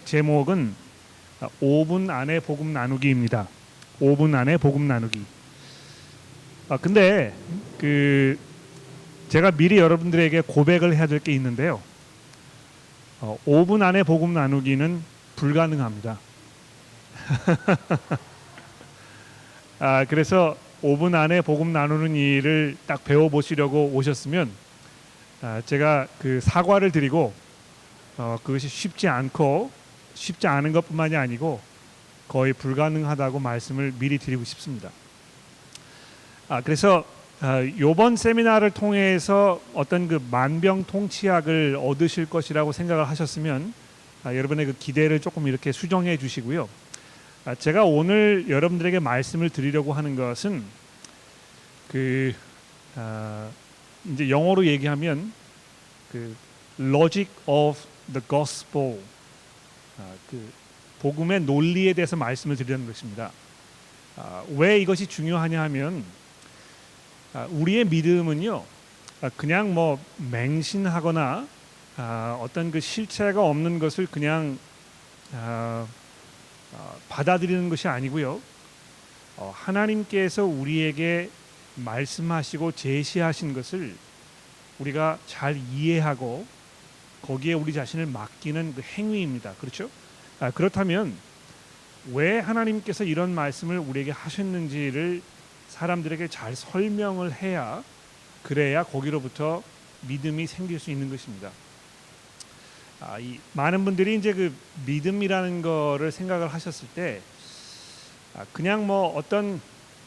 제목은 5분 안에 복음 나누기입니다. 5분 안에 복음 나누기. 근데 제가 미리 여러분들에게 고백을 해야 될 게 있는데요. 5분 안에 복음 나누기는 불가능합니다. 그래서 5분 안에 복음 나누는 일을 딱 배워보시려고 오셨으면 제가 사과를 드리고 그것이 쉽지 않은 것뿐만이 아니고 거의 불가능하다고 말씀을 미리 드리고 싶습니다. 그래서 이번 세미나를 통해서 어떤 만병통치약을 얻으실 것이라고 생각을 하셨으면 여러분의 기대를 조금 이렇게 수정해 주시고요. 제가 오늘 여러분들에게 말씀을 드리려고 하는 것은 이제 영어로 얘기하면 logic of the gospel, 복음의 논리에 대해서 말씀을 드리는 것입니다. 왜 이것이 중요하냐 하면 우리의 믿음은요, 그냥 맹신하거나 어떤 실체가 없는 것을 그냥 받아들이는 것이 아니고요. 하나님께서 우리에게 말씀하시고 제시하신 것을 우리가 잘 이해하고 거기에 우리 자신을 맡기는 행위입니다. 그렇죠? 그렇다면 왜 하나님께서 이런 말씀을 우리에게 하셨는지를 사람들에게 잘 설명을 해야, 그래야 거기로부터 믿음이 생길 수 있는 것입니다. 많은 분들이 이제 믿음이라는 거를 생각을 하셨을 때 그냥 어떤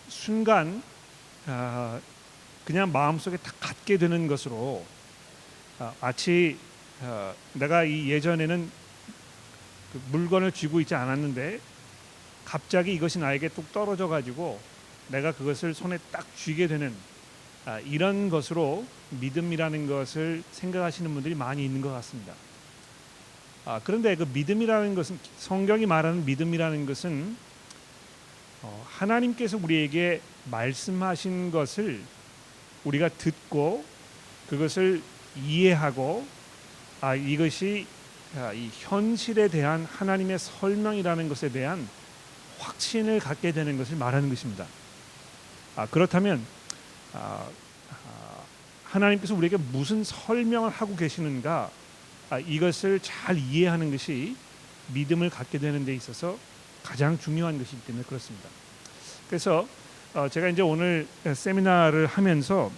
순간 그냥 마음속에 딱 갖게 되는 것으로, 마치 내가 예전에는 물건을 쥐고 있지 않았는데 갑자기 이것이 나에게 뚝 떨어져 가지고 내가 그것을 손에 딱 쥐게 되는 이런 것으로 믿음이라는 것을 생각하시는 분들이 많이 있는 것 같습니다. 그런데 믿음이라는 것은, 성경이 말하는 믿음이라는 것은 하나님께서 우리에게 말씀하신 것을 우리가 듣고 그것을 이해하고 이것이 이 현실에 대한 하나님의 설명이라는 것에 대한 확신을 갖게 되는 것을 말하는 것입니다. 그렇다면 하나님께서 우리에게 무슨 설명을 하고 계시는가, 이것을 잘 이해하는 것이 믿음을 갖게 되는 데 있어서 가장 중요한 것이기 때문에 그렇습니다. 그래서 제가 이제 오늘 세미나를 하면서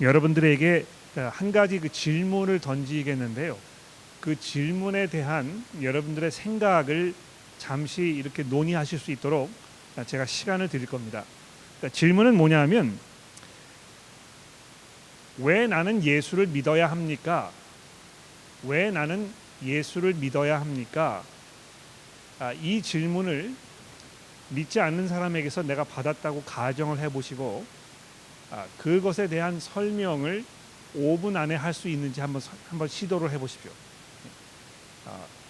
여러분들에게 한 가지 질문을 던지겠는데요. 그 질문에 대한 여러분들의 생각을 잠시 이렇게 논의하실 수 있도록 제가 시간을 드릴 겁니다. 질문은 뭐냐면, 왜 나는 예수를 믿어야 합니까? 왜 나는 예수를 믿어야 합니까? 이 질문을 믿지 않는 사람에게서 내가 받았다고 가정을 해보시고 그것에 대한 설명을 5분 안에 할 수 있는지 한번 시도를 해보십시오.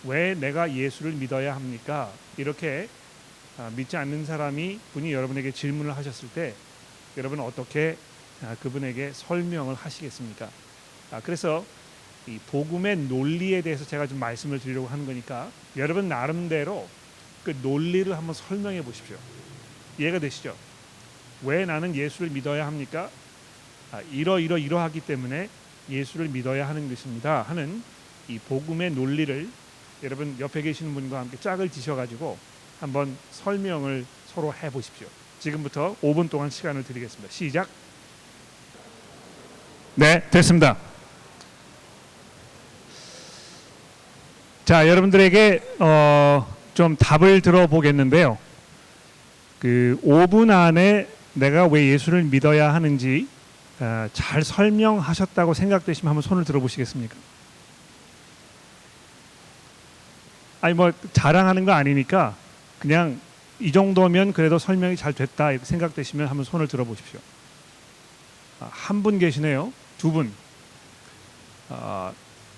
왜 내가 예수를 믿어야 합니까? 이렇게 믿지 않는 분이 여러분에게 질문을 하셨을 때 여러분은 어떻게 그분에게 설명을 하시겠습니까? 그래서 이 복음의 논리에 대해서 제가 좀 말씀을 드리려고 하는 거니까 여러분 나름대로 그 논리를 한번 설명해 보십시오. 이해가 되시죠? 왜 나는 예수를 믿어야 합니까? 이러하기 때문에 예수를 믿어야 하는 것입니다 하는 이 복음의 논리를 여러분 옆에 계시는 분과 함께 짝을 지셔가지고 한번 설명을 서로 해보십시오. 지금부터 5분 동안 시간을 드리겠습니다. 시작. 네, 됐습니다. 자, 여러분들에게 좀 답을 들어보겠는데요. 5분 안에 내가 왜 예수를 믿어야 하는지 잘 설명하셨다고 생각되시면 한번 손을 들어보시겠습니까? 자랑하는 거 아니니까 그냥 이 정도면 그래도 설명이 잘 됐다 이렇게 생각되시면 한번 손을 들어보십시오. 한 분 계시네요. 두 분.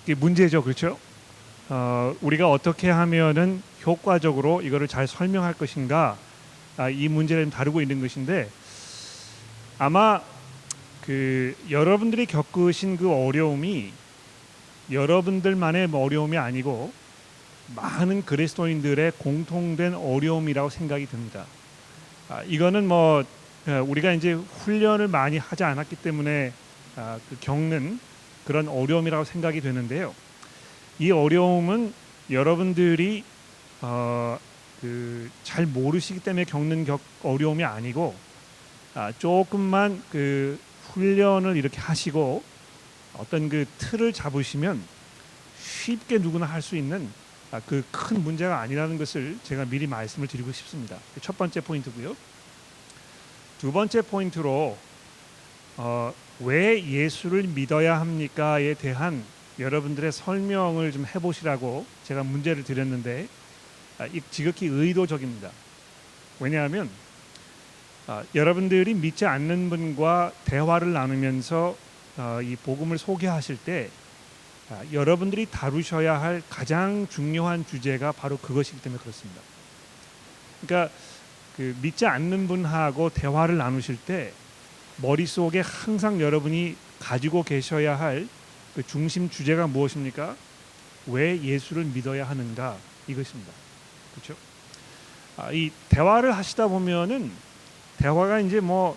이게 문제죠, 그렇죠? 우리가 어떻게 하면은 효과적으로 이거를 잘 설명할 것인가, 이 문제를 다루고 있는 것인데, 아마 여러분들이 겪으신 그 어려움이 여러분들만의 어려움이 아니고 많은 그리스도인들의 공통된 어려움이라고 생각이 듭니다. 이거는 뭐 우리가 이제 훈련을 많이 하지 않았기 때문에 그 겪는 그런 어려움이라고 생각이 되는데요. 이 어려움은 여러분들이 잘 모르시기 때문에 겪는 어려움이 아니고 조금만 그 훈련을 이렇게 하시고 어떤 그 틀을 잡으시면 쉽게 누구나 할 수 있는 그 큰 문제가 아니라는 것을 제가 미리 말씀을 드리고 싶습니다. 첫 번째 포인트고요. 두 번째 포인트로 왜 예수를 믿어야 합니까에 대한 여러분들의 설명을 좀 해보시라고 제가 문제를 드렸는데 지극히 의도적입니다. 왜냐하면 여러분들이 믿지 않는 분과 대화를 나누면서 이 복음을 소개하실 때 여러분들이 다루셔야 할 가장 중요한 주제가 바로 그것이기 때문에 그렇습니다. 그러니까 그 믿지 않는 분하고 대화를 나누실 때 머릿속에 항상 여러분이 가지고 계셔야 할 그 중심 주제가 무엇입니까? 왜 예수를 믿어야 하는가 이것입니다. 그렇죠? 이 대화를 하시다 보면은 대화가 이제 뭐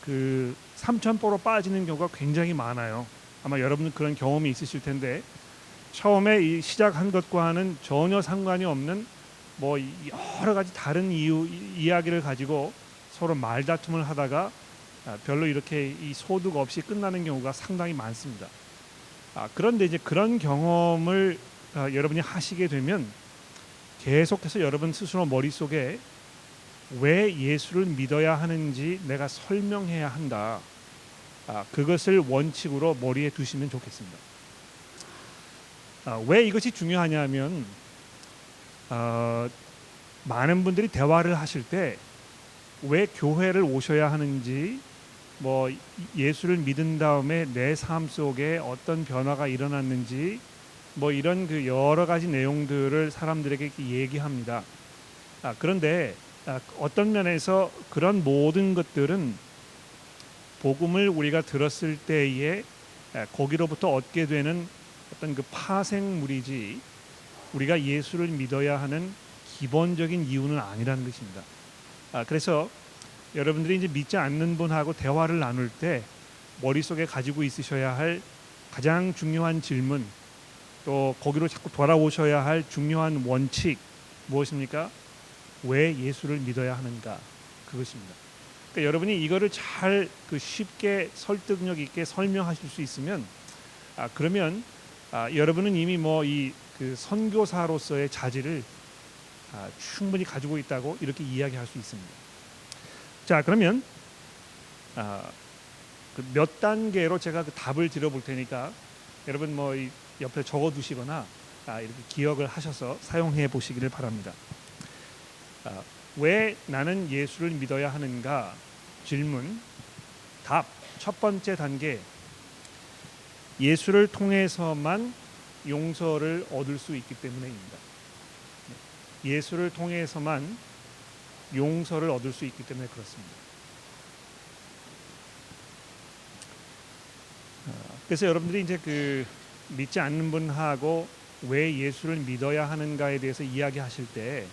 그 삼천포로 빠지는 경우가 굉장히 많아요. 아마 여러분 그런 경험이 있으실 텐데 처음에 이 시작한 것과는 전혀 상관이 없는 뭐 여러 가지 다른 이야기를 가지고 서로 말다툼을 하다가 별로 이렇게 이 소득 없이 끝나는 경우가 상당히 많습니다. 그런데 이제 그런 경험을 여러분이 하시게 되면 계속해서 여러분 스스로 머릿속에 왜 예수를 믿어야 하는지 내가 설명해야 한다. 그것을 원칙으로 머리에 두시면 좋겠습니다. 왜 이것이 중요하냐면 많은 분들이 대화를 하실 때 왜 교회를 오셔야 하는지 뭐 예수를 믿은 다음에 내 삶 속에 어떤 변화가 일어났는지 뭐 이런 그 여러 가지 내용들을 사람들에게 얘기합니다. 그런데 어떤 면에서 그런 모든 것들은 복음을 우리가 들었을 때에 거기로부터 얻게 되는 어떤 그 파생물이지 우리가 예수를 믿어야 하는 기본적인 이유는 아니라는 것입니다. 그래서 여러분들이 이제 믿지 않는 분하고 대화를 나눌 때 머릿속에 가지고 있으셔야 할 가장 중요한 질문 또 거기로 자꾸 돌아오셔야 할 중요한 원칙 무엇입니까? 왜 예수를 믿어야 하는가 그것입니다. 그러니까 여러분이 이거를 잘 쉽게 설득력 있게 설명하실 수 있으면 그러면 여러분은 이미 뭐 이 그 선교사로서의 자질을 충분히 가지고 있다고 이렇게 이야기할 수 있습니다. 자 그러면 몇 단계로 제가 그 답을 드려볼 테니까 여러분 뭐 이 옆에 적어두시거나 이렇게 기억을 하셔서 사용해 보시기를 바랍니다. 왜 나는 예수를 믿어야 하는가? 질문, 답. 첫 번째 단계, 예수를 통해서만 용서를 얻을 수 있기 때문에입니다. 예수를 통해서만 용서를 얻을 수 있기 때문에 그렇습니다. 그래서 여러분들이 이제 그 믿지 않는 분하고 왜 예수를 믿어야 하는가에 대해서 이야기하실 때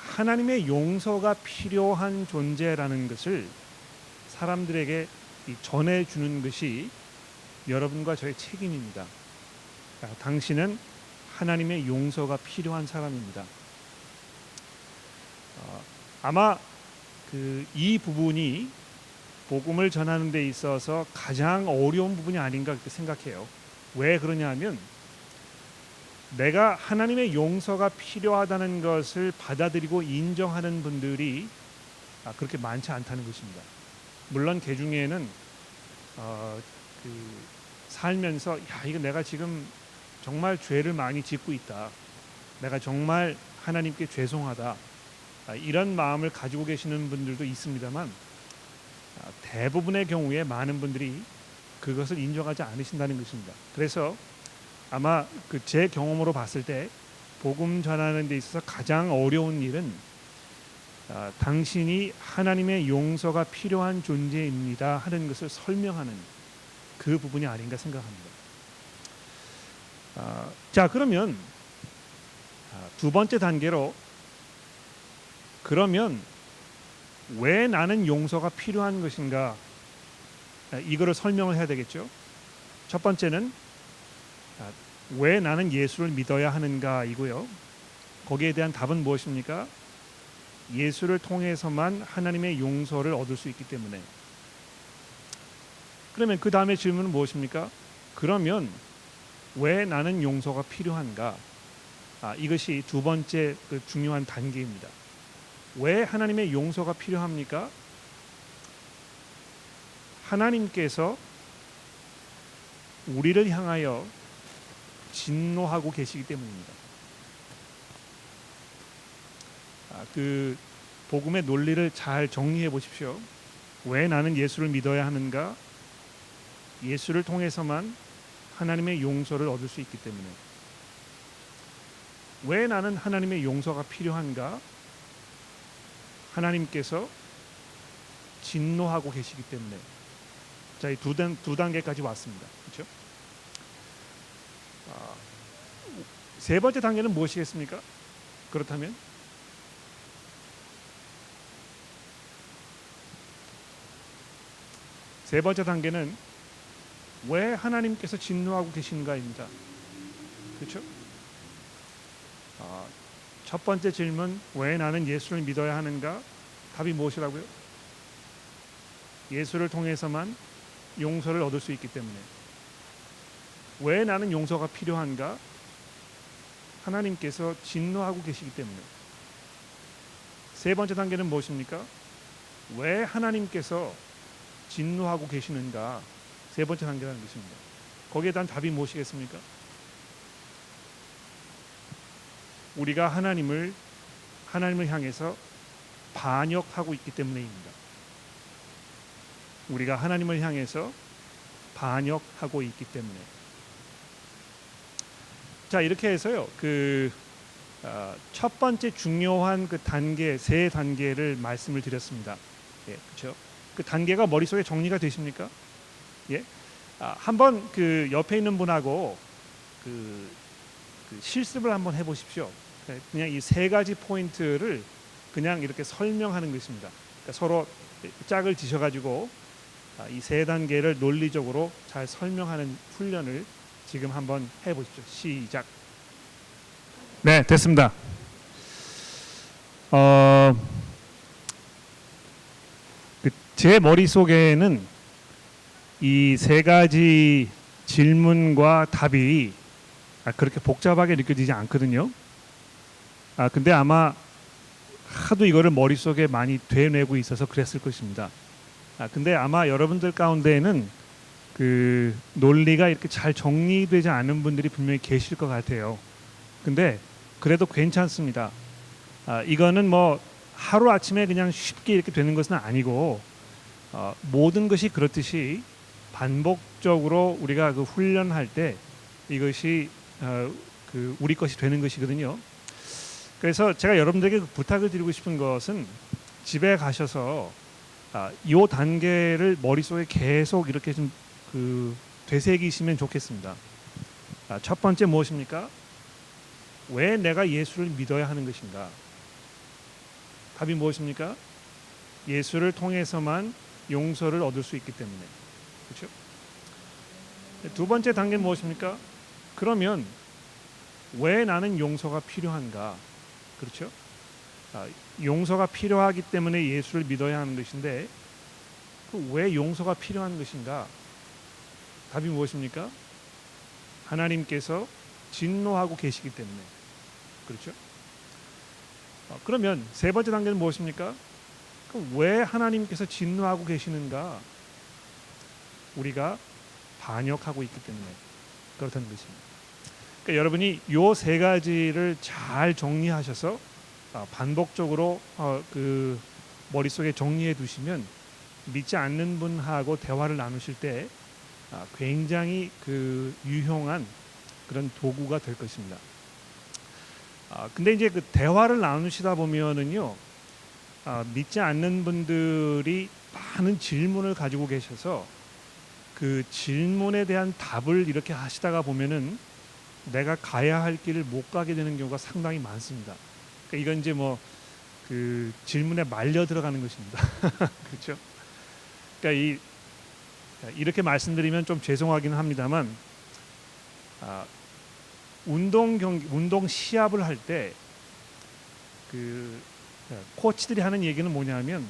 하나님의 용서가 필요한 존재라는 것을 사람들에게 전해주는 것이 여러분과 저의 책임입니다. 당신은 하나님의 용서가 필요한 사람입니다. 아마 이 부분이 복음을 전하는 데 있어서 가장 어려운 부분이 아닌가 그렇게 생각해요. 왜 그러냐면 내가 하나님의 용서가 필요하다는 것을 받아들이고 인정하는 분들이 그렇게 많지 않다는 것입니다. 물론 그 중에는 살면서 이거 내가 지금 정말 죄를 많이 짓고 있다. 내가 정말 하나님께 죄송하다. 이런 마음을 가지고 계시는 분들도 있습니다만 대부분의 경우에 많은 분들이 그것을 인정하지 않으신다는 것입니다. 그래서 아마 제 경험으로 봤을 때 복음 전하는 데 있어서 가장 어려운 일은 당신이 하나님의 용서가 필요한 존재입니다 하는 것을 설명하는 그 부분이 아닌가 생각합니다. 자, 그러면 두 번째 단계로, 그러면 왜 나는 용서가 필요한 것인가, 이거를 설명을 해야 되겠죠. 첫 번째는 왜 나는 예수를 믿어야 하는가이고요. 거기에 대한 답은 무엇입니까? 예수를 통해서만 하나님의 용서를 얻을 수 있기 때문에. 그러면 그 다음에 질문은 무엇입니까? 그러면 왜 나는 용서가 필요한가? 이것이 두 번째 그 중요한 단계입니다. 왜 하나님의 용서가 필요합니까? 하나님께서 우리를 향하여 진노하고 계시기 때문입니다. 그 복음의 논리를 잘 정리해 보십시오. 왜 나는 예수를 믿어야 하는가? 예수를 통해서만 하나님의 용서를 얻을 수 있기 때문에. 왜 나는 하나님의 용서가 필요한가? 하나님께서 진노하고 계시기 때문에. 자, 이 두 단계까지 왔습니다. 그렇죠? 세 번째 단계는 무엇이겠습니까? 그렇다면 세 번째 단계는 왜 하나님께서 진노하고 계신가입니다. 그렇죠? 첫 번째 질문, 왜 나는 예수를 믿어야 하는가? 답이 무엇이라고요? 예수를 통해서만 용서를 얻을 수 있기 때문에. 왜 나는 용서가 필요한가? 하나님께서 진노하고 계시기 때문에. 세 번째 단계는 무엇입니까? 왜 하나님께서 진노하고 계시는가? 세 번째 단계라는 것입니다. 거기에 대한 답이 무엇이겠습니까? 우리가 하나님을 향해서 반역하고 있기 때문입니다. 우리가 하나님을 향해서 반역하고 있기 때문에. 자, 이렇게 해서요. 첫 번째 중요한 그 단계, 세 단계를 말씀을 드렸습니다. 예, 그렇죠? 그 단계가 머릿속에 정리가 되십니까? 예. 한번 그 옆에 있는 분하고 그 실습을 한번 해 보십시오. 그냥 이 세 가지 포인트를 그냥 이렇게 설명하는 것입니다. 그러니까 서로 짝을 지셔 가지고 이 세 단계를 논리적으로 잘 설명하는 훈련을 지금 한번 해 보십시오. 시작. 네, 됐습니다. 제 머릿속에는 이 세 가지 질문과 답이 그렇게 복잡하게 느껴지지 않거든요. 근데 아마 하도 이거를 머릿속에 많이 되뇌고 있어서 그랬을 것입니다. 근데 아마 여러분들 가운데에는 그 논리가 이렇게 잘 정리되지 않은 분들이 분명히 계실 것 같아요. 근데 그래도 괜찮습니다. 이거는 뭐 하루 아침에 그냥 쉽게 이렇게 되는 것은 아니고 모든 것이 그렇듯이 반복적으로 우리가 그 훈련할 때 이것이 그 우리 것이 되는 것이거든요. 그래서 제가 여러분들에게 부탁을 드리고 싶은 것은 집에 가셔서 이 단계를 머릿속에 계속 이렇게 좀 되새기시면 좋겠습니다. 첫 번째 무엇입니까? 왜 내가 예수를 믿어야 하는 것인가? 답이 무엇입니까? 예수를 통해서만 용서를 얻을 수 있기 때문에. 그렇죠? 두 번째 단계는 무엇입니까? 그러면 왜 나는 용서가 필요한가? 그렇죠? 용서가 필요하기 때문에 예수를 믿어야 하는 것인데 왜 용서가 필요한 것인가? 답이 무엇입니까? 하나님께서 진노하고 계시기 때문에. 그렇죠? 그러면 세 번째 단계는 무엇입니까? 왜 하나님께서 진노하고 계시는가? 우리가 반역하고 있기 때문에 그렇다는 것입니다. 그러니까 여러분이 요 세 가지를 잘 정리하셔서 반복적으로 그 머릿속에 정리해 두시면 믿지 않는 분하고 대화를 나누실 때 굉장히 그 유용한 그런 도구가 될 것입니다. 근데 이제 그 대화를 나누시다 보면은요, 믿지 않는 분들이 많은 질문을 가지고 계셔서 그 질문에 대한 답을 이렇게 하시다가 보면은 내가 가야 할 길을 못 가게 되는 경우가 상당히 많습니다. 그러니까 이건 이제 뭐 그 질문에 말려 들어가는 것입니다. 그렇죠? 그러니까 이렇게 말씀드리면 좀 죄송하기는 합니다만, 운동 시합을 할 때 그 코치들이 하는 얘기는 뭐냐면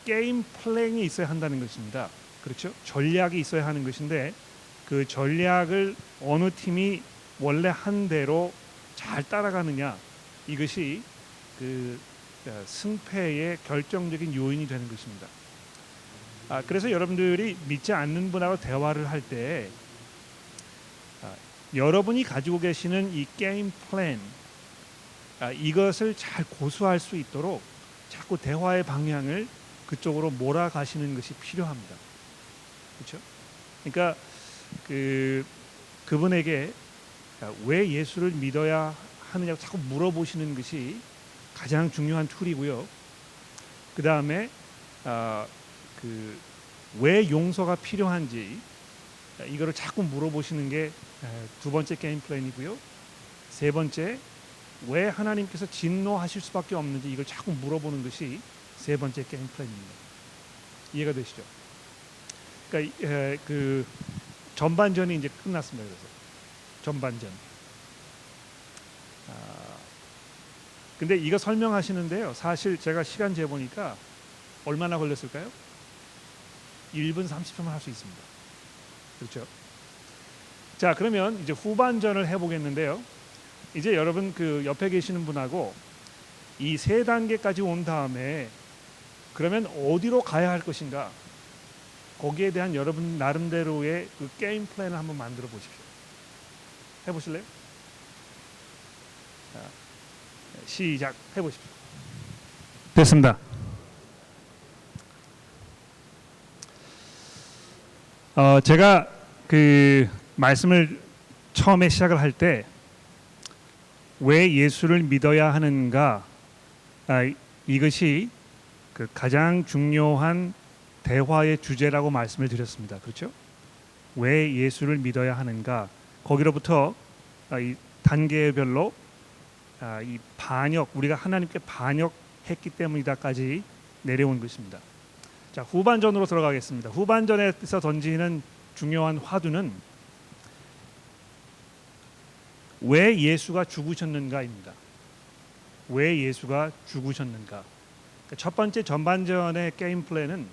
게임 플랜이 있어야 한다는 것입니다. 그렇죠? 전략이 있어야 하는 것인데 그 전략을 어느 팀이 원래 한 대로 잘 따라가느냐, 이것이 그 승패의 결정적인 요인이 되는 것입니다. 그래서 여러분들이 믿지 않는 분하고 대화를 할 때 여러분이 가지고 계시는 이 게임 플랜, 이것을 잘 고수할 수 있도록 자꾸 대화의 방향을 그쪽으로 몰아가시는 것이 필요합니다. 그렇죠? 그러니까 그분에게 왜 예수를 믿어야 하느냐고 자꾸 물어보시는 것이 가장 중요한 툴이고요. 그 다음에 왜 용서가 필요한지 이거를 자꾸 물어보시는 게 두 번째 게임 플랜이고요. 세 번째, 왜 하나님께서 진노하실 수밖에 없는지 이걸 자꾸 물어보는 것이 세 번째 게임 플랜입니다. 이해가 되시죠? 그러니까 그 전반전이 이제 끝났습니다. 그래서 전반전. 근데 이거 설명하시는데요. 사실 제가 시간 재보니까 얼마나 걸렸을까요? 1분 30초만 할 수 있습니다. 그렇죠? 자, 그러면 이제 후반전을 해보겠는데요. 이제 여러분 그 옆에 계시는 분하고 이 세 단계까지 온 다음에 그러면 어디로 가야 할 것인가? 거기에 대한 여러분 나름대로의 그 게임 플랜을 한번 만들어 보십시오. 해보실래요? 자, 시작 해보십시오. 됐습니다. 제가 그 말씀을 처음에 시작을 할 때 왜 예수를 믿어야 하는가, 이것이 그 가장 중요한 대화의 주제라고 말씀을 드렸습니다. 그렇죠? 왜 예수를 믿어야 하는가, 거기로부터 이 단계별로 이 반역, 우리가 하나님께 반역했기 때문이다까지 내려온 것입니다. 자, 후반전으로 들어가겠습니다. 후반전에서 던지는 중요한 화두는 왜 예수가 죽으셨는가입니다. 왜 예수가 죽으셨는가. 첫 번째 전반전의 게임 플랜은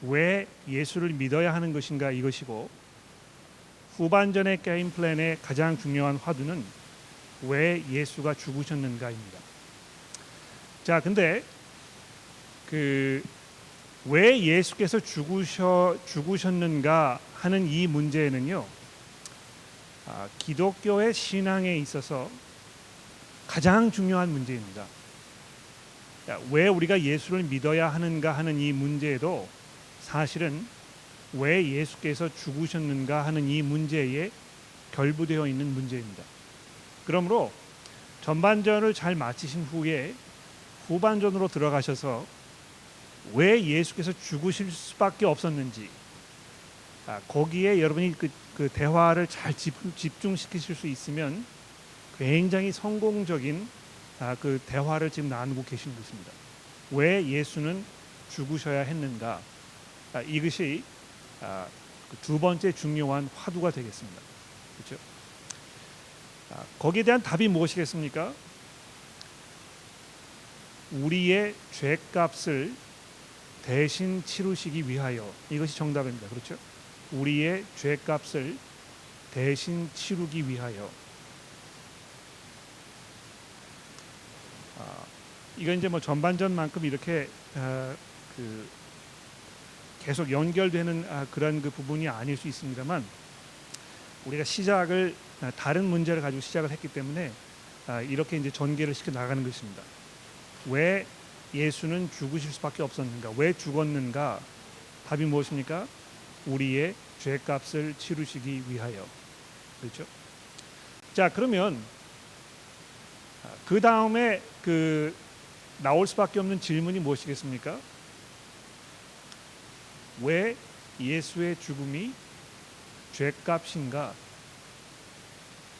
왜 예수를 믿어야 하는 것인가 이것이고, 후반전의 게임 플랜의 가장 중요한 화두는 왜 예수가 죽으셨는가입니다. 자, 근데 왜 예수께서 죽으셨는가 하는 이 문제는요, 기독교의 신앙에 있어서 가장 중요한 문제입니다. 왜 우리가 예수를 믿어야 하는가 하는 이 문제도 사실은 왜 예수께서 죽으셨는가 하는 이 문제에 결부되어 있는 문제입니다. 그러므로 전반전을 잘 마치신 후에 후반전으로 들어가셔서 왜 예수께서 죽으실 수밖에 없었는지, 거기에 여러분이 그 대화를 잘 집중시키실 수 있으면 굉장히 성공적인 그 대화를 지금 나누고 계시는 것입니다. 왜 예수는 죽으셔야 했는가, 이것이 두 번째 중요한 화두가 되겠습니다. 그렇죠? 거기에 대한 답이 무엇이겠습니까? 우리의 죄값을 대신 치르시기 위하여, 이것이 정답입니다. 그렇죠? 우리의 죄값을 대신 치르기 위하여. 이건 이제 뭐 전반전만큼 이렇게 계속 연결되는 그런 그 부분이 아닐 수 있습니다만, 우리가 시작을 다른 문제를 가지고 시작을 했기 때문에 이렇게 이제 전개를 시켜 나가는 것입니다. 왜 예수는 죽으실 수밖에 없었는가? 왜 죽었는가? 답이 무엇입니까? 우리의 죄값을 치르시기 위하여. 그렇죠? 자, 그러면 그 다음에 나올 수밖에 없는 질문이 무엇이겠습니까? 왜 예수의 죽음이 죄값인가?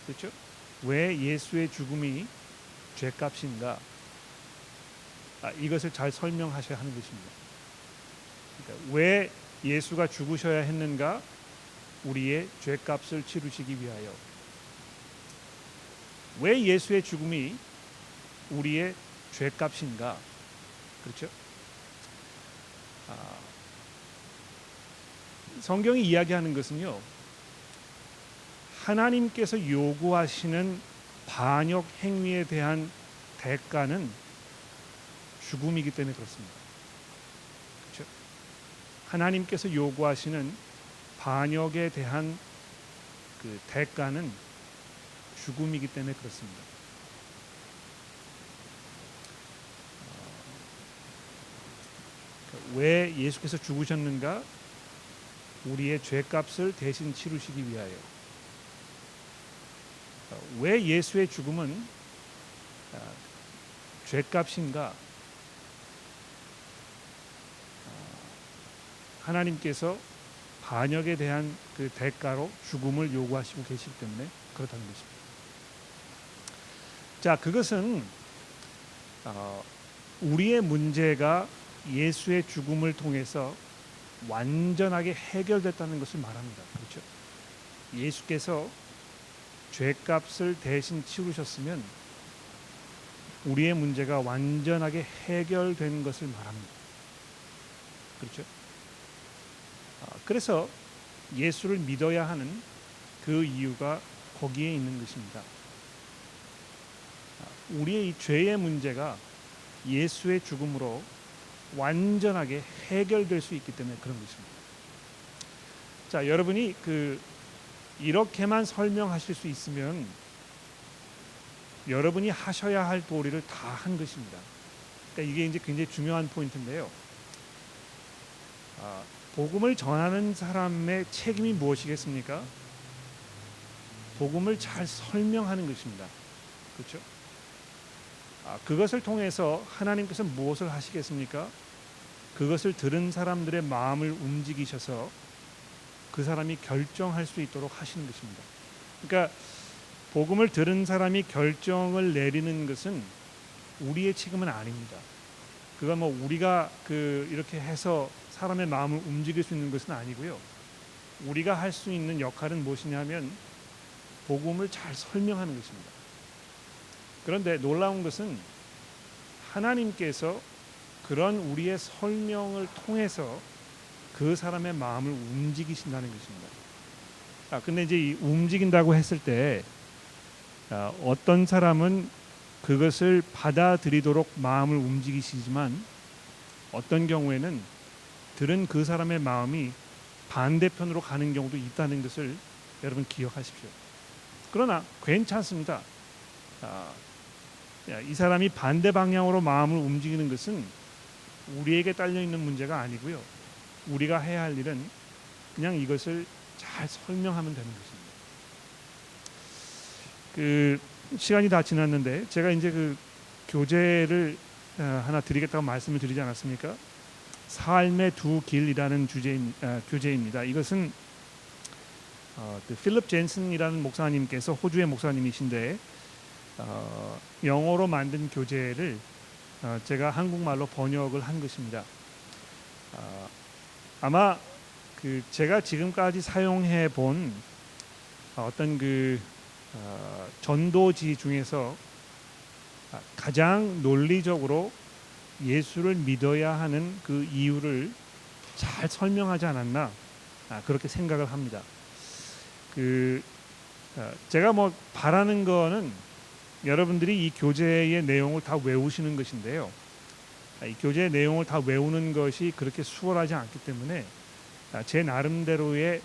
그렇죠? 왜 예수의 죽음이 죄값인가? 이것을 잘 설명하셔야 하는 것입니다. 그러니까 왜 예수가 죽으셔야 했는가? 우리의 죄값을 치르시기 위하여. 왜 예수의 죽음이 우리의 죄값인가? 그렇죠? 성경이 이야기하는 것은요, 하나님께서 요구하시는 반역 행위에 대한 대가는 죽음이기 때문에 그렇습니다. 그렇죠? 하나님께서 요구하시는 반역에 대한 그 대가는 죽음이기 때문에 그렇습니다. 왜 예수께서 죽으셨는가? 우리의 죄값을 대신 치르시기 위하여. 왜 예수의 죽음은 죄값인가? 하나님께서 반역에 대한 그 대가로 죽음을 요구하시고 계시기 때문에 그렇다는 것입니다. 자, 그것은 우리의 문제가 예수의 죽음을 통해서 완전하게 해결됐다는 것을 말합니다. 그렇죠? 예수께서 죄값을 대신 치르셨으면 우리의 문제가 완전하게 해결된 것을 말합니다. 그렇죠? 그래서 예수를 믿어야 하는 그 이유가 거기에 있는 것입니다. 우리의 이 죄의 문제가 예수의 죽음으로 완전하게 해결될 수 있기 때문에 그런 것입니다. 자, 여러분이 이렇게만 설명하실 수 있으면 여러분이 하셔야 할 도리를 다 한 것입니다. 그러니까 이게 이제 굉장히 중요한 포인트인데요. 복음을 전하는 사람의 책임이 무엇이겠습니까? 복음을 잘 설명하는 것입니다. 그렇죠? 그것을 통해서 하나님께서 무엇을 하시겠습니까? 그것을 들은 사람들의 마음을 움직이셔서 그 사람이 결정할 수 있도록 하시는 것입니다. 그러니까 복음을 들은 사람이 결정을 내리는 것은 우리의 책임은 아닙니다. 그건 뭐 우리가 이렇게 해서 사람의 마음을 움직일 수 있는 것은 아니고요. 우리가 할 수 있는 역할은 무엇이냐면 복음을 잘 설명하는 것입니다. 그런데 놀라운 것은 하나님께서 그런 우리의 설명을 통해서 그 사람의 마음을 움직이신다는 것입니다. 근데 이제 이 움직인다고 했을 때 어떤 사람은 그것을 받아들이도록 마음을 움직이시지만 어떤 경우에는 들은 그 사람의 마음이 반대편으로 가는 경우도 있다는 것을 여러분 기억하십시오. 그러나 괜찮습니다. 이 사람이 반대 방향으로 마음을 움직이는 것은 우리에게 딸려 있는 문제가 아니고요. 우리가 해야 할 일은 그냥 이것을 잘 설명하면 되는 것입니다. 시간이 다 지났는데 제가 이제 교재를 하나 드리겠다고 말씀을 드리지 않았습니까? 삶의 두 길이라는 교재입니다. 이것은 필립 젠슨이라는 목사님께서 호주의 목사님이신데 영어로 만든 교재를 제가 한국말로 번역을 한 것입니다. 아마 제가 지금까지 사용해 본 어떤 전도지 중에서 가장 논리적으로 예수를 믿어야 하는 그 이유를 잘 설명하지 않았나 그렇게 생각을 합니다. 제가 뭐 바라는 거는 여러분들이 이 교재의 내용을 다 외우시는 것인데요. 이 교재의 내용을 다 외우는 것이 그렇게 수월하지 않기 때문에 제 나름대로의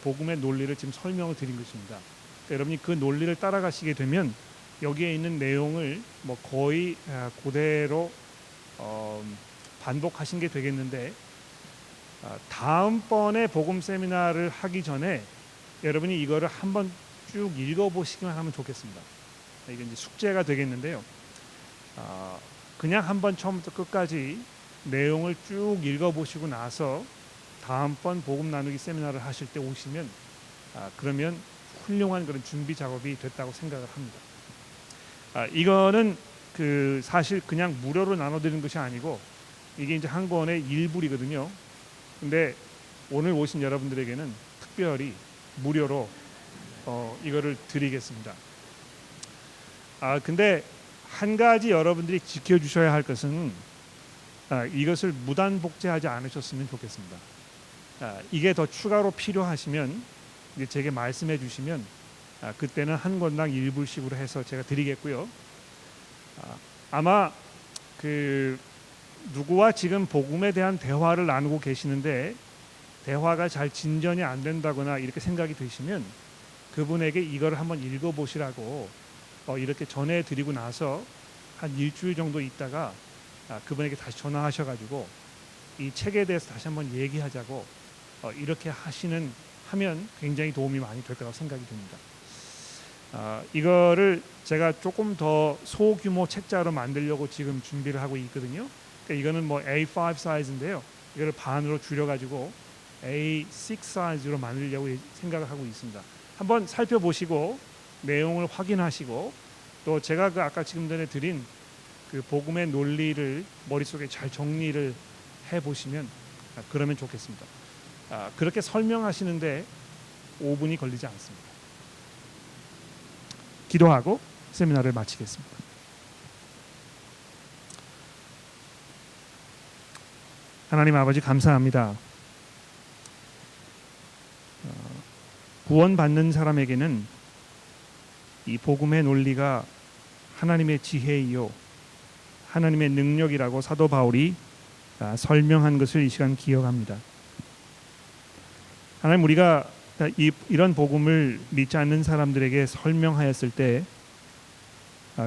복음의 논리를 지금 설명을 드린 것입니다. 그러니까 여러분이 그 논리를 따라가시게 되면 여기에 있는 내용을 뭐 거의 그대로 반복하신 게 되겠는데 다음번에 복음 세미나를 하기 전에 여러분이 이거를 한번 쭉 읽어보시기만 하면 좋겠습니다. 이게 이제 숙제가 되겠는데요. 그냥 한번 처음부터 끝까지 내용을 쭉 읽어보시고 나서 다음번 복음 나누기 세미나를 하실 때 오시면 그러면 훌륭한 그런 준비 작업이 됐다고 생각을 합니다. 이거는 그 사실 그냥 무료로 나눠드리는 것이 아니고 이게 이제 한 권의 일부이거든요. 근데 오늘 오신 여러분들에게는 특별히 무료로 이거를 드리겠습니다. 근데 한 가지 여러분들이 지켜주셔야 할 것은 이것을 무단 복제하지 않으셨으면 좋겠습니다. 이게 더 추가로 필요하시면 이제 제게 말씀해 주시면 그때는 한 권당 1불씩으로 해서 제가 드리겠고요. 아마 그 누구와 지금 복음에 대한 대화를 나누고 계시는데 대화가 잘 진전이 안 된다거나 이렇게 생각이 드시면 그분에게 이걸 한번 읽어보시라고 이렇게 전해드리고 나서 한 일주일 정도 있다가 그분에게 다시 전화하셔가지고 이 책에 대해서 다시 한번 얘기하자고 이렇게 하면 굉장히 도움이 많이 될 거라고 생각이 듭니다. 이거를 제가 조금 더 소규모 책자로 만들려고 지금 준비를 하고 있거든요. 그러니까 이거는 뭐 A5 사이즈인데요. 이거를 반으로 줄여가지고 A6 사이즈로 만들려고 생각을 하고 있습니다. 한번 살펴보시고 내용을 확인하시고 또 제가 그 아까 지금 전에 드린 그 복음의 논리를 머릿속에 잘 정리를 해보시면 그러면 좋겠습니다. 그렇게 설명하시는데 5분이 걸리지 않습니다. 기도하고 세미나를 마치겠습니다. 하나님 아버지 감사합니다. 구원받는 사람에게는 이 복음의 논리가 하나님의 지혜이요 하나님의 능력이라고 사도 바울이 설명한 것을 이 시간 기억합니다. 하나님, 우리가 이런 복음을 믿지 않는 사람들에게 설명하였을 때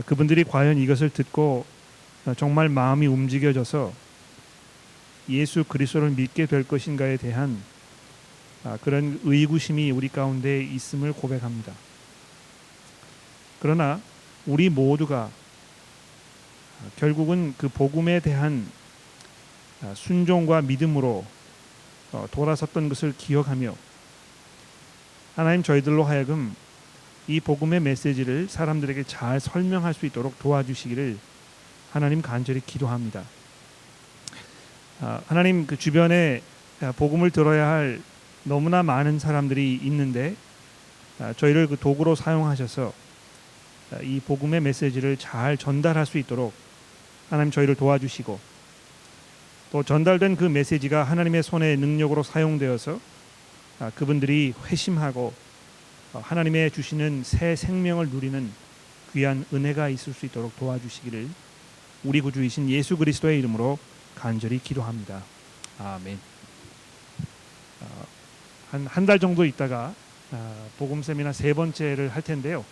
그분들이 과연 이것을 듣고 정말 마음이 움직여져서 예수 그리스도를 믿게 될 것인가에 대한 그런 의구심이 우리 가운데 있음을 고백합니다. 그러나 우리 모두가 결국은 그 복음에 대한 순종과 믿음으로 돌아섰던 것을 기억하며 하나님, 저희들로 하여금 이 복음의 메시지를 사람들에게 잘 설명할 수 있도록 도와주시기를 하나님 간절히 기도합니다. 하나님, 그 주변에 복음을 들어야 할 너무나 많은 사람들이 있는데 저희를 그 도구로 사용하셔서 이 복음의 메시지를 잘 전달할 수 있도록 하나님 저희를 도와주시고 또 전달된 그 메시지가 하나님의 손의 능력으로 사용되어서 그분들이 회심하고 하나님의 주시는 새 생명을 누리는 귀한 은혜가 있을 수 있도록 도와주시기를 우리 구주이신 예수 그리스도의 이름으로 간절히 기도합니다. 아멘. 한 달 정도 있다가 복음 세미나 3번째를 할 텐데요.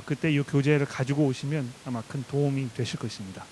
그때 이 교재를 가지고 오시면 아마 큰 도움이 되실 것입니다.